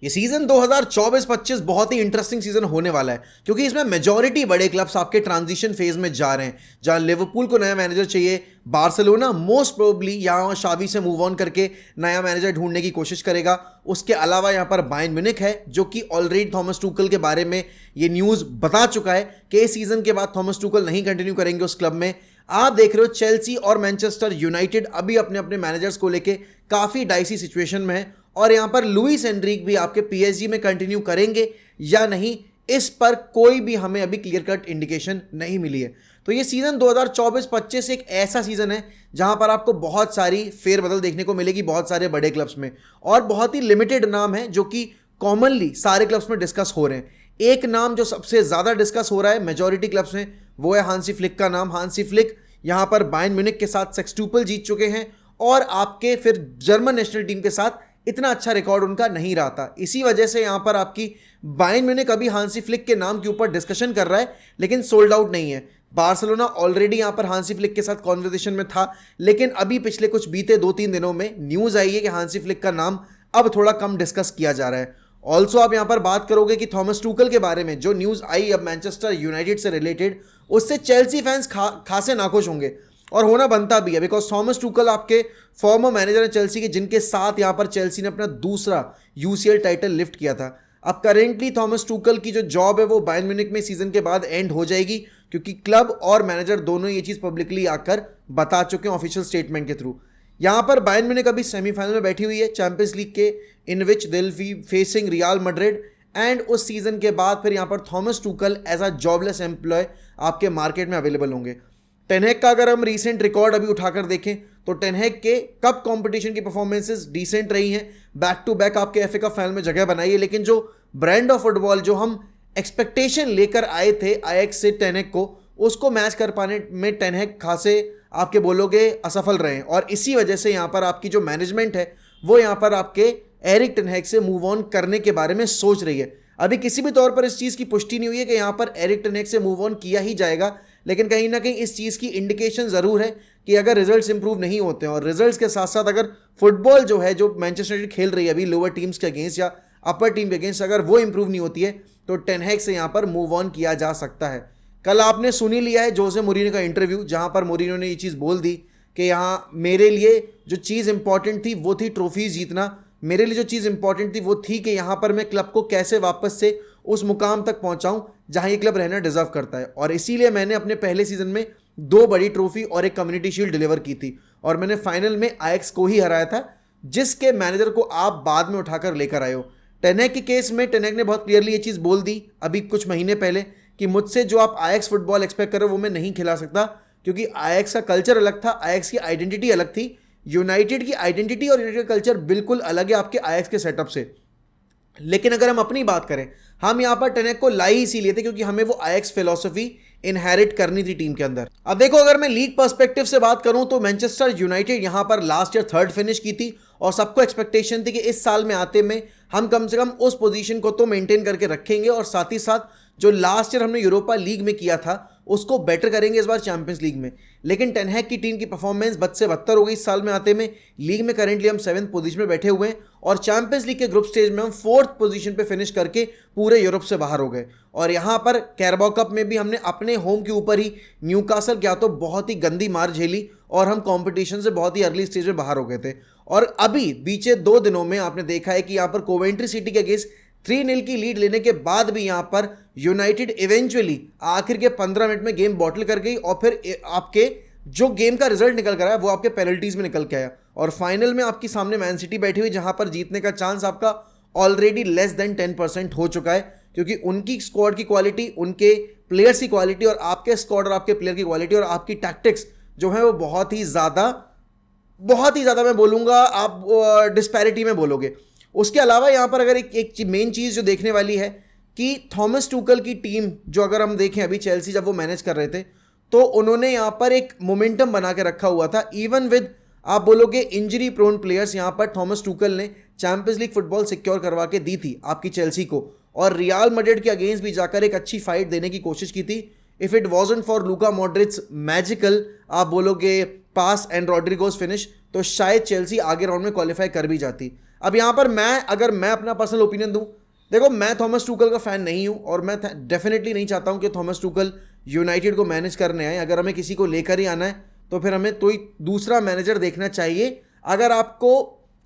ये सीजन 2024-25 बहुत ही interesting season होने वाला है क्योंकि इसमें मेजॉरिटी बड़े क्लब्स आपके ट्रांजिशन फेज में जा रहे हैं। जहां लिवरपूल को नया मैनेजर चाहिए, बार्सिलोना मोस्ट प्रोबेबली यहां शावी से मूव ऑन करके नया मैनेजर ढूंढने की कोशिश करेगा। उसके अलावा यहां पर बायर्न म्यूनिख है जो कि ऑलरेडी थॉमस टूकल के बारे में ये न्यूज़ बता चुका है कि इस सीजन के बाद थॉमस टूकल नहीं कंटिन्यू करेंगे उस क्लब में। आप देख रहे हो चेल्सी और मैनचेस्टर यूनाइटेड अभी अपने अपने मैनेजर्स को लेके काफ़ी डाइसी सिचुएशन में है और यहां पर लुइस एनरिक भी आपके पीएसजी में कंटिन्यू करेंगे या नहीं, इस पर कोई भी हमें अभी क्लियर कट इंडिकेशन नहीं मिली है। तो ये सीजन 2024-25 एक ऐसा सीजन है जहां पर आपको बहुत सारी फेरबदल देखने को मिलेगी बहुत सारे बड़े क्लब्स में, और बहुत ही लिमिटेड नाम है जो कि कॉमनली सारे क्लब्स में डिस्कस हो रहे हैं। एक नाम जो सबसे ज़्यादा डिस्कस हो रहा है मेजॉरिटी क्लब्स में वो है हांसी फ्लिक का नाम। हांसी फ्लिक यहाँ पर बायर्न म्यूनिख के साथ सेक्सटुपल जीत चुके हैं और आपके फिर जर्मन नेशनल टीम के साथ इतना अच्छा रिकॉर्ड उनका नहीं रहा था। इसी वजह से यहाँ पर आपकी बायर्न म्यूनिख अभी हांसी फ्लिक के नाम के ऊपर डिस्कशन कर रहा है लेकिन सोल्ड आउट नहीं है। बार्सिलोना ऑलरेडी यहाँ पर हांसी फ्लिक के साथ कॉन्वर्सेशन में था, लेकिन अभी पिछले कुछ बीते 2-3 दिनों में न्यूज़ आई है कि हांसी फ्लिक का नाम अब थोड़ा कम डिस्कस किया जा रहा है। ऑल्सो आप यहाँ पर बात करोगे कि थॉमस टूकल के बारे में जो न्यूज़ आई अब मैनचेस्टर यूनाइटेड से रिलेटेड, उससे चेल्सी फैंस खासे नाखुश होंगे और होना बनता भी है बिकॉज थॉमस टूकल आपके फॉर्मर मैनेजर हैं चेल्सी के, जिनके साथ यहाँ पर चेल्सी ने अपना दूसरा यूसीएल टाइटल लिफ्ट किया था। अब करेंटली थॉमस टूकल की जो जॉब है वो बायर्न म्यूनिख में सीजन के बाद एंड हो जाएगी क्योंकि क्लब और मैनेजर दोनों ये चीज़ पब्लिकली आकर बता चुके हैं ऑफिशियल स्टेटमेंट के थ्रू। यहाँ पर बायर्न म्यूनिख अभी सेमीफाइनल में बैठी हुई है चैंपियंस लीग के, in which they'll be facing Real Madrid, and उस सीजन के बाद फिर यहाँ पर Thomas Tuchel as a jobless employ आपके मार्केट में अवेलेबल होंगे। टेन हैग का अगर हम रीसेंट रिकॉर्ड अभी उठाकर देखें तो टेन हैग के कप कंपटीशन की परफॉर्मेंसेस डिसेंट रही हैं, बैक टू बैक आपके एफए कप फाइनल में जगह बनाई है, लेकिन जो ब्रांड ऑफ फुटबॉल जो हम एक्सपेक्टेशन लेकर आए थे आईएक्स से टेन हैग को, उसको मैच कर पाने में टेन हैग खासे आपके बोलोगे असफल रहे हैं। और इसी वजह से यहाँ पर आपकी जो मैनेजमेंट है वो यहाँ पर आपके एरिक टेन हैग से मूव ऑन करने के बारे में सोच रही है। अभी किसी भी तौर पर इस चीज़ की पुष्टि नहीं हुई है कि यहाँ पर एरिक टेन हैग से मूव ऑन किया ही जाएगा, लेकिन कहीं ना कहीं इस चीज़ की इंडिकेशन ज़रूर है कि अगर रिजल्ट्स इंप्रूव नहीं होते हैं और रिजल्ट्स के साथ साथ अगर फुटबॉल जो है जो मैनचेस्टर यूनाइटेड खेल रही है अभी लोअर टीम्स के अगेंस्ट या अपर टीम के अगेंस्ट, अगर वो इंप्रूव नहीं होती है तो टेन हैग से यहाँ पर मूव ऑन किया जा सकता है। कल आपने सुन ही लिया है जोसे मोरिन्यो का इंटरव्यू, जहाँ पर मोरिन्यो ने ये चीज़ बोल दी कि यहाँ मेरे लिए जो चीज़ इंपॉर्टेंट थी वो थी ट्रॉफीज जीतना, मेरे लिए जो चीज़ इंपॉर्टेंट थी वो थी कि यहाँ पर मैं क्लब को कैसे वापस से उस मुकाम तक पहुँचाऊँ जहाँ ये क्लब रहना डिजर्व करता है। और इसीलिए मैंने अपने पहले सीजन में 2 बड़ी ट्रॉफी और एक कम्युनिटी शील्ड डिलीवर की थी और मैंने फाइनल में आईएक्स को ही हराया था जिसके मैनेजर को आप बाद में उठाकर लेकर आए हो। टेन हैग के केस में टेन हैग ने बहुत क्लियरली ये चीज़ बोल दी अभी कुछ महीने पहले कि मुझसे जो आप आईएक्स फुटबॉल एक्सपेक्ट करो वो मैं नहीं खिला सकता क्योंकि आईएक्स का कल्चर अलग था, आईएक्स की आइडेंटिटी अलग थी। यूनाइटेड की आइडेंटिटी और यूनाइटेड का कल्चर बिल्कुल अलग है आपके आईएक्स के सेटअप से। लेकिन अगर हम अपनी बात करें, हम यहाँ पर टेन हैग को लाई इसीलिए थे क्योंकि हमें वो आईएक्स फिलॉसफी इनहेरिट करनी थी टीम के अंदर। अब देखो अगर मैं लीग पर्सपेक्टिव से बात करूं तो मैनचेस्टर यूनाइटेड यहाँ पर लास्ट ईयर 3rd फिनिश की थी और सबको एक्सपेक्टेशन थी कि इस साल में आते में हम कम से कम उस पोजीशन को तो मेंटेन करके रखेंगे और साथ ही साथ जो लास्ट ईयर हमने यूरोपा लीग में किया था उसको बेटर करेंगे इस बार चैंपियंस लीग में। लेकिन टेन हैग की टीम की परफॉर्मेंस बद से बदतर हो गई इस साल में आते में। लीग में करेंटली हम 7th पोजीशन में बैठे हुए हैं और चैंपियंस लीग के ग्रुप स्टेज में हम 4th पोजीशन पे फिनिश करके पूरे यूरोप से बाहर हो गए। और यहाँ पर कैरबाओ कप में भी हमने अपने होम के ऊपर ही न्यूकासल क्या तो बहुत ही गंदी मार झेली और हम कॉम्पिटिशन से बहुत ही अर्ली स्टेज में बाहर हो गए थे। और अभी बीते 2 दिनों में आपने देखा है कि यहाँ पर कोवेंट्री सिटी के अगेंस्ट 3-0 की लीड लेने के बाद भी यहाँ पर यूनाइटेड इवेंचुअली आखिर के 15 मिनट में गेम बॉटल कर गई और फिर आपके जो गेम का रिजल्ट निकल कर आया वो आपके पेनल्टीज में निकल के आया और फाइनल में आपकी सामने मैन सिटी बैठी हुई जहाँ पर जीतने का चांस आपका ऑलरेडी लेस देन 10% हो चुका है क्योंकि उनकी स्क्वाड की क्वालिटी, उनके प्लेयर्स की क्वालिटी और आपके स्क्वाड और आपके प्लेयर की क्वालिटी और आपकी टैक्टिक्स जो है वो बहुत ही ज़्यादा मैं बोलूँगा आप डिस्पैरिटी में बोलोगे। उसके अलावा यहाँ पर अगर एक मेन चीज़ जो देखने वाली है कि थॉमस टूकल की टीम जो अगर हम देखें अभी चेल्सी जब वो मैनेज कर रहे थे तो उन्होंने यहाँ पर एक मोमेंटम बना के रखा हुआ था इवन विद आप बोलोगे इंजरी प्रोन प्लेयर्स। यहाँ पर थॉमस टूकल ने चैंपियंस लीग फुटबॉल सिक्योर करवा के दी थी आपकी चेल्सी को और रियल मैड्रिड के अगेंस्ट भी जाकर एक अच्छी फाइट देने की कोशिश की थी। If it wasn't for Luka Modric magical आप बोलोगे पास एंड रॉड्रिगोज फिनिश तो शायद चेल्सी आगे राउंड में क्वालिफाई कर भी जाती। अब यहाँ पर अगर मैं अपना पर्सनल ओपिनियन दूँ, देखो मैं थॉमस टूकल का फ़ैन नहीं हूँ और मैं डेफिनेटली नहीं चाहता हूँ कि थॉमस टूकल यूनाइटेड को मैनेज करने आए। अगर हमें किसी को लेकर ही आना है तो फिर हमें कोई दूसरा मैनेजर देखना चाहिए। अगर आपको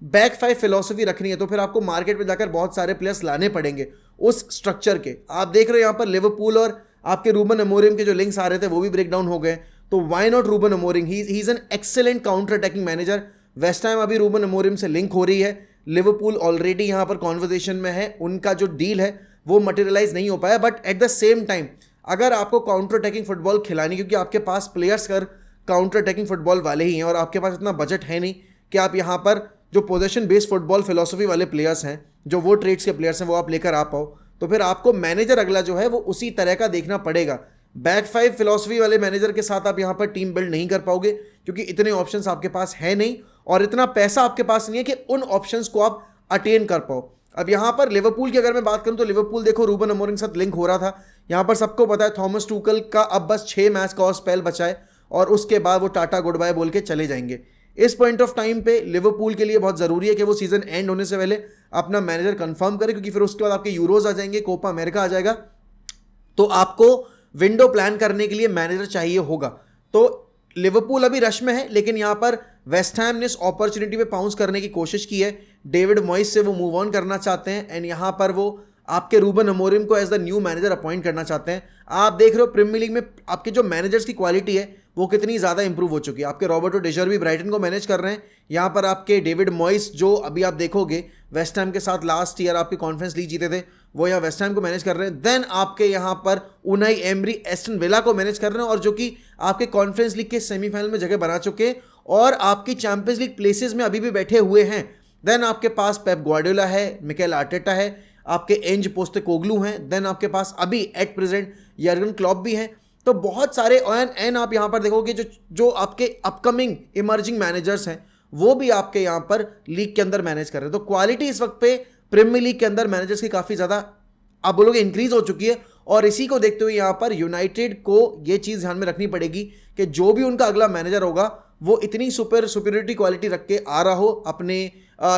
बैक फाइव फिलॉसफी रखनी है तो फिर आपको मार्केट में जाकर बहुत सारे प्लेयर्स लाने पड़ेंगे उस स्ट्रक्चर के। आप देख रहे हो यहाँ पर लिवरपूल और आपके रूबन अमोरिम के जो लिंक्स आ रहे थे वो भी ब्रेक डाउन हो गए। तो why not Ruben Amorim, he is an excellent counter attacking manager. West Ham अभी रूबन अमोरिम से लिंक हो रही है, लिवरपूल ऑलरेडी यहाँ पर कॉन्वर्जेशन में है, उनका जो डील है वो मटेरियलाइज नहीं हो पाया। But at the same time अगर आपको काउंटर अटैकिंग फुटबॉल खिलानी, क्योंकि आपके पास प्लेयर्स कर काउंटर अटैकिंग फुटबॉल वाले ही हैं और आपके पास इतना बजट है नहीं कि आप यहाँ पर जो पोजीशन बेस्ड फुटबॉल फिलॉसफी वाले प्लेयर्स हैं, जो वो ट्रेड्स के प्लेयर्स हैं, वो आप लेकर आ पाओ, तो फिर आपको मैनेजर अगला जो है वो उसी तरह का देखना पड़ेगा। बैक फाइव फिलॉसफी वाले मैनेजर के साथ आप यहाँ पर टीम बिल्ड नहीं कर पाओगे क्योंकि इतने ऑप्शंस आपके पास है नहीं और इतना पैसा आपके पास नहीं है कि उन ऑप्शंस को आप अटेन कर पाओ। अब यहाँ पर लिवरपूल की अगर मैं बात करूँ तो लिवरपूल देखो रूबन अमोरिम के साथ लिंक हो रहा था। यहाँ पर सबको पता है थॉमस टूकल का अब बस 6 मैच का और स्पेल बचा है और उसके बाद वो टाटा गुड बाय बोल के चले जाएंगे। इस पॉइंट ऑफ टाइम पे लिवरपूल के लिए बहुत ज़रूरी है कि वो सीजन एंड होने से पहले अपना मैनेजर कंफर्म करे, क्योंकि फिर उसके बाद आपके यूरोज आ जाएंगे, कोपा अमेरिका आ जाएगा, तो आपको विंडो प्लान करने के लिए मैनेजर चाहिए होगा। तो लिवरपूल अभी रश में है, लेकिन यहाँ पर वेस्ट हैम ने इस अपॉर्चुनिटी पे पाउंस करने की कोशिश की है। डेविड मॉइस से वो मूव ऑन करना चाहते हैं एंड यहाँ पर वो आपके रूबन अमोरिम को as the new manager appoint करना चाहते हैं। आप देख रहे हो प्रीमियर लीग में आपके जो मैनेजर्स की क्वालिटी है वो कितनी ज़्यादा इंप्रूव हो चुकी है। आपके रॉबर्टो डिजर्बी ब्राइटन को मैनेज कर रहे हैं, यहाँ पर आपके डेविड मॉइस जो अभी आप देखोगे वेस्ट हैम के साथ लास्ट ईयर आपके कॉन्फ्रेंस लीग जीते थे, वो यहाँ वेस्ट हैम को मैनेज कर रहे हैं। देन आपके यहाँ पर उनाई एमरी एस्टन विला को मैनेज कर रहे हैं और जो कि आपके कॉन्फ्रेंस लीग के सेमीफाइनल में जगह बना चुके हैं और आपकी चैंपियंस लीग प्लेसेस में अभी भी बैठे हुए हैं। देन आपके पास पेप ग्वार्डियोला है, मिकेल आर्टेटा है, आपके एंज पोस्टेकोग्लू हैं, देन आपके पास अभी एट प्रेजेंट यर्गन क्लॉप भी हैं। तो बहुत सारे एंड आप यहाँ पर देखोगे जो आपके अपकमिंग इमर्जिंग मैनेजर्स हैं वो भी आपके यहाँ पर लीग के अंदर मैनेज कर रहे हैं। तो क्वालिटी इस वक्त पे प्रीमियर लीग के अंदर मैनेजर्स की काफ़ी ज़्यादा आप बोलोगे इंक्रीज हो चुकी है और इसी को देखते हुए यहाँ पर यूनाइटेड को ये चीज़ ध्यान में रखनी पड़ेगी कि जो भी उनका अगला मैनेजर होगा वो इतनी सुपीरियरिटी क्वालिटी रख के आ रहा हो अपने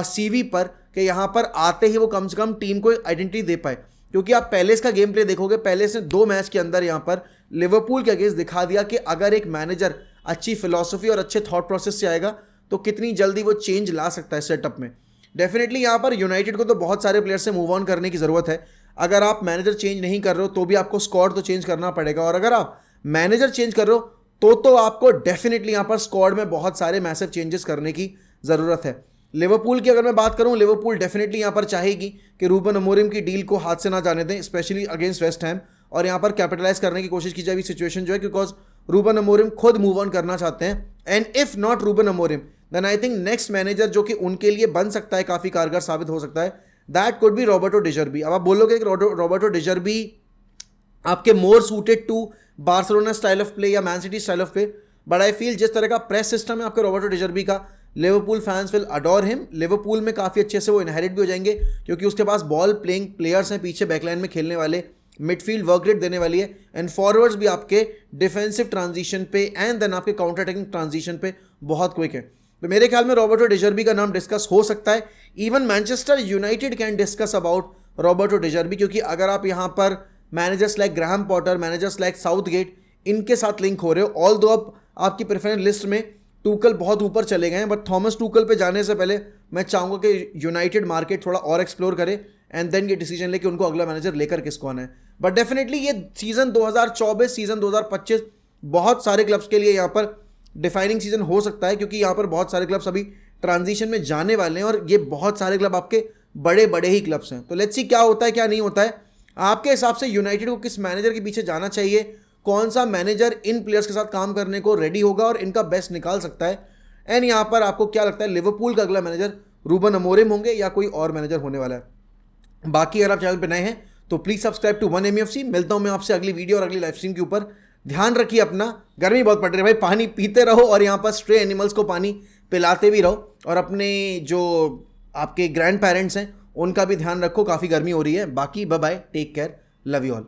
CV पर कि यहाँ पर आते ही वो कम से कम टीम को आइडेंटिटी दे पाए। क्योंकि आप पैलेस का गेम प्ले देखोगे, पैलेस ने 2 मैच के अंदर यहाँ पर लिवरपूल के अगेंस्ट दिखा दिया कि अगर एक मैनेजर अच्छी फिलॉसफी और अच्छे थॉट प्रोसेस से आएगा तो कितनी जल्दी वो चेंज ला सकता है सेटअप में। डेफिनेटली यहाँ पर यूनाइटेड को तो बहुत सारे प्लेयर से मूव ऑन करने की ज़रूरत है। अगर आप मैनेजर चेंज नहीं कर रहे हो तो भी आपको स्क्वाड तो चेंज करना पड़ेगा, और अगर आप मैनेजर चेंज कर रहे हो तो आपको डेफिनेटली यहाँ पर स्क्वाड में बहुत सारे मैसिव चेंजेस करने की ज़रूरत है। लिवरपूल की अगर मैं बात करूं, लिवरपूल डेफिनेटली यहाँ पर चाहेगी कि रूबन अमोरिम की डील को हाथ से ना जाने दें, स्पेशली अगेंस्ट वेस्ट हैम, और यहाँ पर कैपिटलाइज करने की कोशिश की जाए सिचुएशन जो है, बिकॉज रूबन अमोरिम खुद मूव ऑन करना चाहते हैं। And if not Ruben Amorim then I think next manager जो कि उनके लिए बन सकता है, काफ़ी कारगर साबित हो सकता है, that could be Roberto De Zerbi. अब आप बोलोगे कि रॉबर्टो डिजर्बी आपके more suited to Barcelona style of play या Man City style of play, but I feel जिस तरह का प्रेस सिस्टम है आपके रॉबर्टो डिजर्बी का, Liverpool fans will adore him. Liverpool में काफ़ी अच्छे से वो इनहेरिट भी हो जाएंगे क्योंकि उसके पास बॉल प्लेइंग प्लेयर्स हैं, पीछे बैकलाइन में खेलने वाले, मिडफील्ड वर्क रेट देने वाली है, एंड फॉरवर्ड्स भी आपके डिफेंसिव ट्रांजिशन पे एंड देन आपके काउंटर अटैकिंग ट्रांजिशन पे बहुत क्विक है। तो मेरे ख्याल में रॉबर्टो डिजर्बी का नाम डिस्कस हो सकता है। Even Manchester United can discuss about Roberto De Zerbi, क्योंकि अगर आप यहाँ पर managers like Graham Potter, managers like Southgate, इनके साथ लिंक हो रहे हो, ऑल दो अब आपकी प्रेफरेंस लिस्ट में टूकल बहुत ऊपर चले गए हैं, बट थॉमस टूकल पे जाने से पहले मैं चाहूँगा कि यूनाइटेड मार्केट थोड़ा और एक्सप्लोर करे एंड देन ये डिसीजन ले कि उनको अगला मैनेजर लेकर किसको आना है। बट डेफिनेटली ये सीज़न 2024 सीज़न 2025 बहुत सारे क्लब्स के लिए यहाँ पर डिफाइनिंग सीजन हो सकता है, क्योंकि यहाँ पर बहुत सारे क्लब्स अभी ट्रांजिशन में जाने वाले हैं और ये बहुत सारे क्लब आपके बड़े बड़े ही क्लब्स हैं। तो लेट्स सी क्या होता है क्या नहीं होता है। आपके हिसाब से यूनाइटेड को किस मैनेजर के पीछे जाना चाहिए, कौन सा मैनेजर इन प्लेयर्स के साथ काम करने को रेडी होगा और इनका बेस्ट निकाल सकता है, एंड यहाँ पर आपको क्या लगता है लिवरपूल का अगला मैनेजर रूबन अमोरिम होंगे या कोई और मैनेजर होने वाला है। बाकी अगर आप चैनल पर नए हैं तो प्लीज़ सब्सक्राइब टू 1MEFC। मिलता हूँ मैं आपसे अगली वीडियो और अगली लाइव स्ट्रीम के ऊपर। ध्यान रखिए अपना, गर्मी बहुत पड़ रही है भाई, पानी पीते रहो और यहाँ पर स्ट्रे एनिमल्स को पानी पिलाते भी रहो, और अपने जो आपके ग्रैंड पेरेंट्स हैं उनका भी ध्यान रखो, काफ़ी गर्मी हो रही है। बाकी bye bye, take care, love you all.